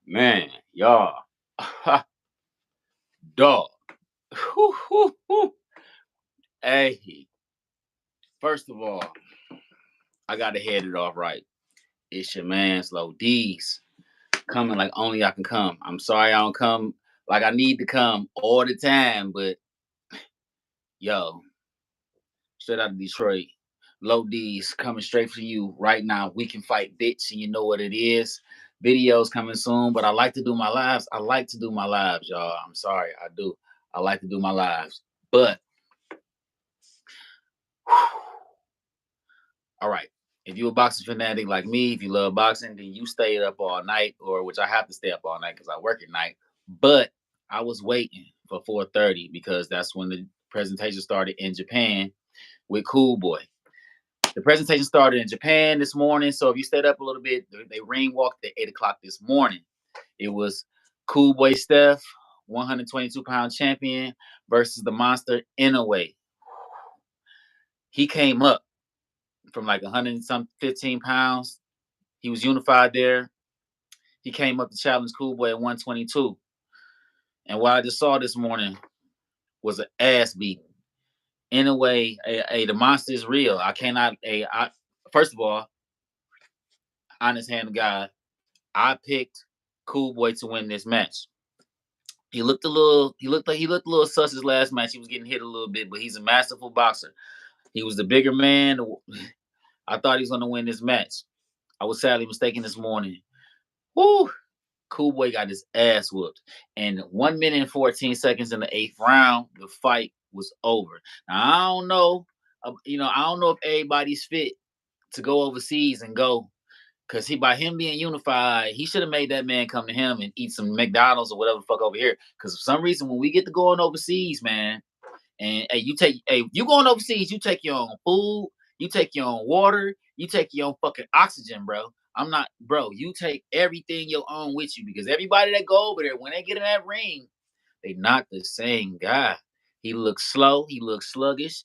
Man, y'all. Dog. Hey, first of all, I gotta head it off right. It's your man Slow D's coming like only I can come. I'm sorry I don't come like I need to come all the time, but yo, straight out of Detroit, Low D's coming straight for you right now. We can fight, bitch, and you know what it is. Videos coming soon, but I like to do my lives. I like to do my lives, y'all. I'm sorry, I do. I like to do my lives, but all right. If you a boxing fanatic like me, if you love boxing, then you stay up all night, or which I have to stay up all night because I work at night. But I was waiting for 4:30 because that's when the presentation started in Japan with Coolboy. The presentation started in Japan this morning, so if you stayed up a little bit, they ring walked at 8 o'clock this morning. It was Coolboy Steph, 122-pound champion, versus the monster Inoue. He came up from like 100 and some 15 pounds. He was unified there. He came up to challenge Coolboy at 122. And what I just saw this morning was an ass beating. In a way, the monster is real. I cannot. First of all, honest hand to God, I picked Coolboy to win this match. He looked a little. He looked a little sus his last match. He was getting hit a little bit, but he's a masterful boxer. He was the bigger man. I thought he was going to win this match. I was sadly mistaken this morning. Woo! Coolboy got his ass whooped. And 1 minute and 14 seconds in the 8th round, the fight was over. Now, I don't know, I don't know if everybody's fit to go overseas and go. Because by him being unified, he should have made that man come to him and eat some McDonald's or whatever the fuck over here. Because for some reason, when we get to going overseas, man, and you going overseas, you take your own food, you take your own water, you take your own fucking oxygen, bro. You take everything your own with you because everybody that go over there, when they get in that ring, they not the same guy. He looks slow, he looks sluggish.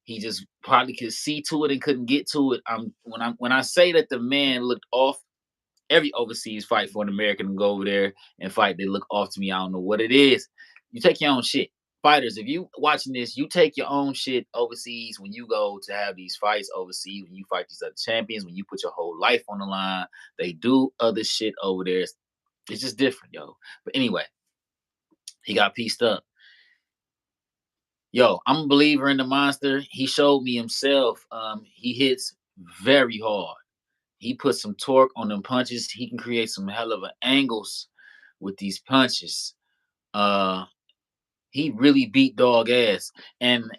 He just probably could see to it and couldn't get to it. When I say that the man looked off, every overseas fight for an American to go over there and fight, they look off to me. I don't know what it is. You take your own shit. Fighters, if you watching this, you take your own shit overseas when you go to have these fights overseas, when you fight these other champions, when you put your whole life on the line. They do other shit over there. It's just different, yo. But anyway, he got pieced up. Yo, I'm a believer in the monster. He showed me himself. He hits very hard. He put some torque on them punches. He can create some hell of angles with these punches. He really beat dog ass. And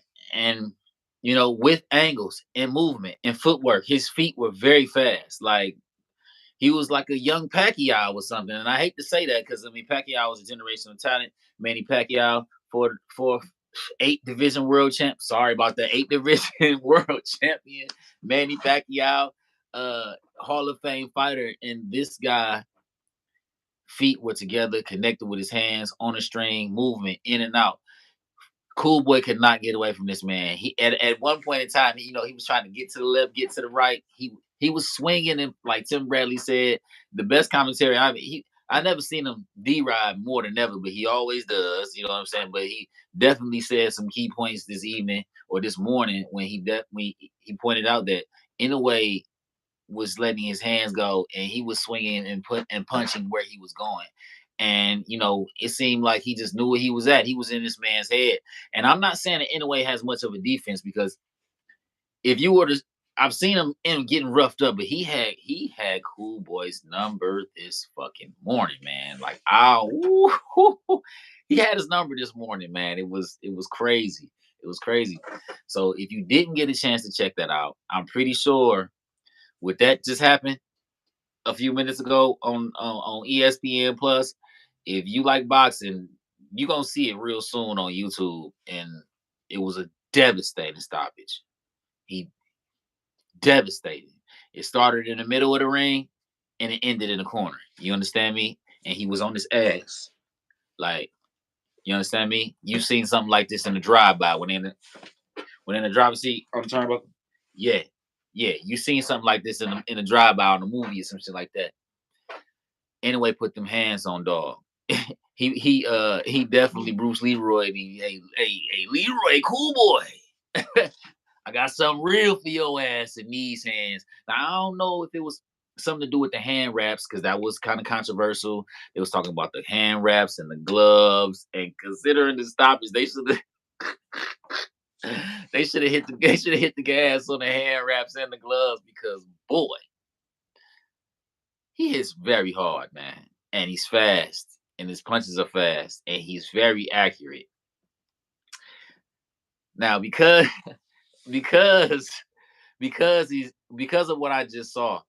with angles and movement and footwork, his feet were very fast. Like he was like a young Pacquiao or something. And I hate to say that because Pacquiao was a generational talent. Manny Pacquiao for 8 division world champ. Sorry about that. 8 division world champion. Manny Pacquiao, Hall of Fame fighter. And this guy, feet were together, connected with his hands on a string, movement in and out. Coolboy could not get away from this man. He at one point in time, he was trying to get to the left, get to the right. He was swinging, and like Tim Bradley said, the best commentary I never seen him D-ride more than ever, but he always does. You know what I'm saying? But he definitely said some key points this evening or this morning when he pointed out that in a way was letting his hands go and he was swinging and punching where he was going. And it seemed like he just knew where he was at. He was in this man's head. And I'm not saying that Inoue has much of a defense because if you were to, I've seen him getting roughed up, but he had Coolboy's number this fucking morning, man. Like, he had his number this morning, man. It was crazy. It was crazy. So if you didn't get a chance to check that out, I'm pretty sure with that just happened a few minutes ago on ESPN Plus. If you like boxing, you're gonna see it real soon on YouTube. And it was a devastating stoppage. He devastated. It started in the middle of the ring and it ended in the corner. You understand me? And he was on his ass. Like, you understand me? You've seen something like this in the drive-by when in the driver's seat on the turnbuckle. Yeah. You seen something like this in the drive-by on the movie or some shit like that. Anyway, put them hands on dog. He definitely Bruce Leroy me. Hey Leroy, cool boy. I got something real for your ass in these hands. Now I don't know if it was something to do with the hand wraps because that was kind of controversial. They was talking about the hand wraps and the gloves, and considering the stoppage, they should have they should have hit the gas on the hand wraps and the gloves because boy, he hits very hard, man, and he's fast, and his punches are fast, and he's very accurate. Now because because of what I just saw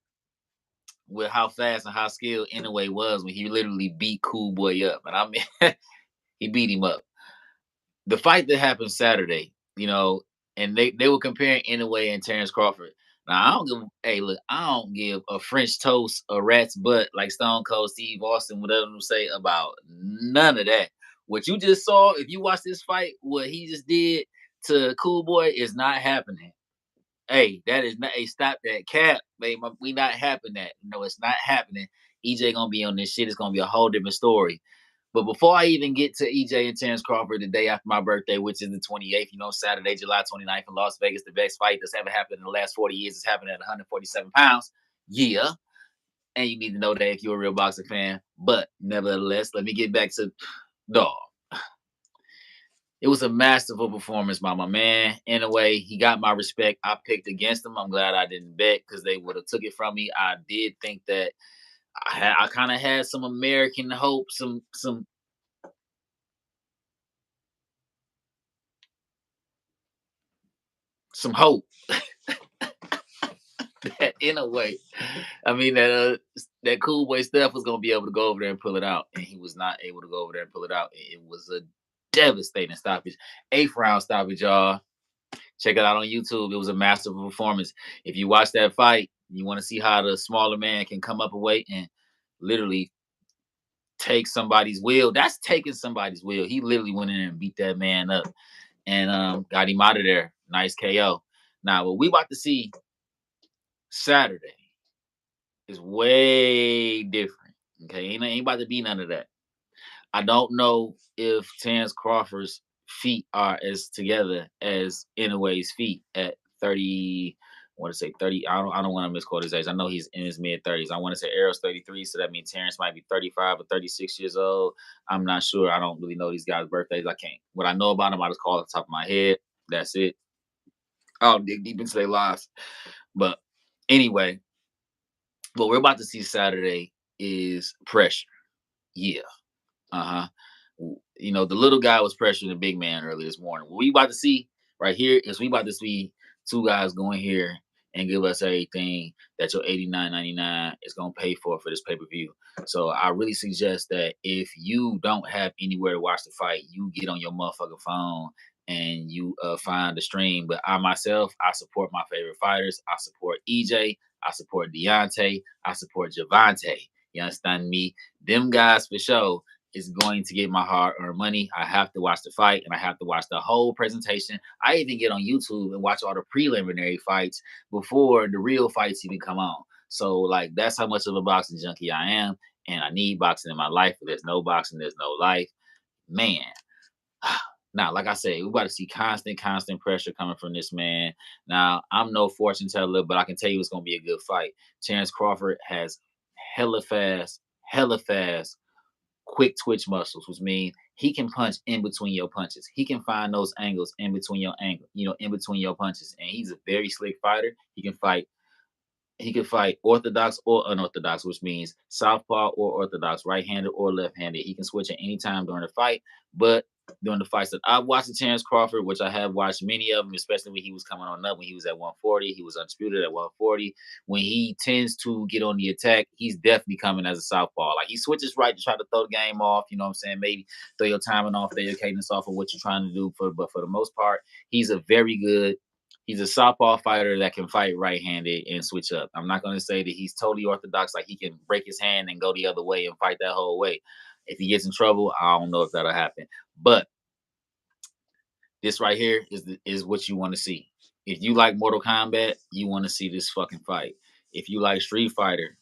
with how fast and how skilled Inoue was when he literally beat Cool Boy up, and I mean he beat him up. The fight that happened Saturday, and they were comparing Inoue and Terrence Crawford. Now I don't give hey look, I don't give a French toast, a rat's butt like Stone Cold Steve Austin, whatever them say about none of that. What you just saw, if you watch this fight, what he just did to Cool Boy is not happening. Hey, that is not. Hey, stop that cap, baby. We not having that. No, it's not happening. EJ gonna be on this shit. It's gonna be a whole different story. But before I even get to EJ and Terrence Crawford the day after my birthday, which is the 28th, Saturday, July 29th in Las Vegas, the best fight that's ever happened in the last 40 years is happening at 147 pounds. Yeah. And you need to know that if you're a real boxing fan. But nevertheless, let me get back to dog. It was a masterful performance by my man. In a way, he got my respect. I picked against him. I'm glad I didn't bet because they would have took it from me. I did think that I kind of had some American hope, some hope that in a way, I mean that cool boy Steph was gonna be able to go over there and pull it out, and he was not able to go over there and pull it out. It was a devastating stoppage, 8th round stoppage, y'all. Check it out on YouTube. It was a masterful performance. If you watch that fight, you want to see how the smaller man can come up a weight and literally take somebody's will. That's taking somebody's will. He literally went in there and beat that man up and got him out of there. Nice KO. Now, what we about to see Saturday is way different. Okay, ain't about to be none of that. I don't know if Terrence Crawford's feet are as together as Inoue's feet at 30. I want to say 30. I don't want to misquote his age. I know he's in his mid 30s. I want to say Errol's 33, so that means Terrence might be 35 or 36 years old. I'm not sure. I don't really know these guys' birthdays. I can't. What I know about them, I just call off the top of my head. That's it. I'll dig deep into their lives. But anyway, what we're about to see Saturday is pressure. Yeah. Uh-huh. The little guy was pressuring the big man early this morning. What we about to see right here is we about to see two guys going here and give us everything that your 89.99 is gonna pay for this pay-per-view. So I really suggest that if you don't have anywhere to watch the fight, you get on your motherfucking phone and you find the stream. But I myself, I support my favorite fighters. I support EJ. I support Deontay. I support Javante. You understand me? Them guys for sure is going to get my hard-earned money. I have to watch the fight and I have to watch the whole presentation. I even get on YouTube and watch all the preliminary fights before the real fights even come on. So, like, that's how much of a boxing junkie I am. And I need boxing in my life. If there's no boxing, there's no life. Man. Now, like I said, we about to see constant pressure coming from this man. Now, I'm no fortune teller, but I can tell you it's going to be a good fight. Terrence Crawford has hella fast quick twitch muscles, which means he can punch in between your punches. He can find those angles in between your in between your punches. And he's a very slick fighter. He can fight orthodox or unorthodox, which means southpaw or orthodox, right-handed or left-handed. He can switch at any time during the fight. But during the fights that I've watched, Terrence Crawford, which I have watched many of them, especially when he was coming on up, when he was at 140, he was undisputed at 140. When he tends to get on the attack, he's definitely coming as a southpaw. Like, he switches right to try to throw the game off. You know what I'm saying? Maybe throw your timing off, throw your cadence off of what you're trying to do. But for the most part, he's a very good he's a southpaw fighter that can fight right-handed and switch up. I'm not going to say that he's totally orthodox, like he can break his hand and go the other way and fight that whole way. If he gets in trouble, I don't know if that'll happen. But this right here is what you want to see. If you like Mortal Kombat, you want to see this fucking fight. If you like Street Fighter,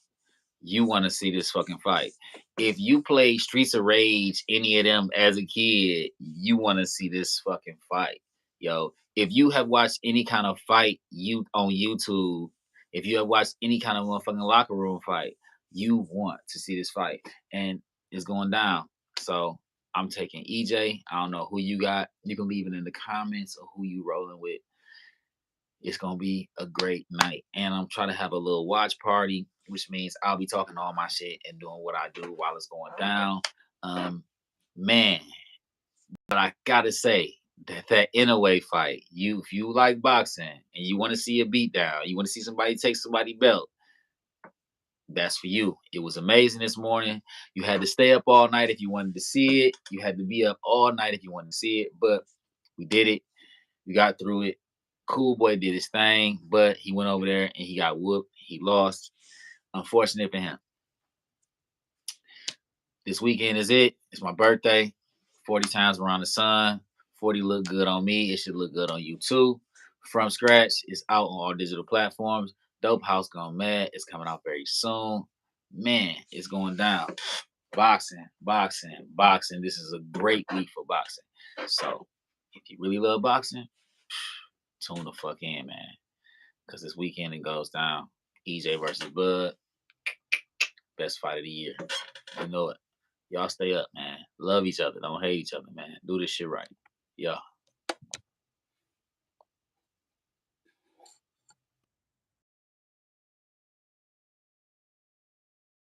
you want to see this fucking fight. If you play Streets of Rage, any of them as a kid, you want to see this fucking fight. Yo, if you have watched any kind of fight you on YouTube, if you have watched any kind of motherfucking locker room fight, you want to see this fight. And it's going down. So I'm taking EJ. I don't know who you got. You can leave it in the comments or who you rolling with. It's gonna be a great night. And I'm trying to have a little watch party, which means I'll be talking all my shit and doing what I do while it's going down. Um, man, but I gotta say that Inoue fight, if you like boxing and you want to see a beatdown, you want to see somebody take somebody belt, that's for you. It was amazing this morning. You had to stay up all night if you wanted to see it. You had to be up all night if you wanted to see it, but we did it. We got through it. Coolboy did his thing, but he went over there and he got whooped. He lost. Unfortunate for him. This weekend is it. It's my birthday. 40 times around the sun. 40 look good on me. It should look good on you too. From Scratch is out on all digital platforms. Dope House Gone Mad is coming out very soon. Man, it's going down. Boxing, boxing, boxing. This is a great week for boxing. So if you really love boxing, tune the fuck in, man. Because this weekend it goes down. EJ versus Bud. Best fight of the year. You know it. Y'all stay up, man. Love each other. Don't hate each other, man. Do this shit right. Yeah.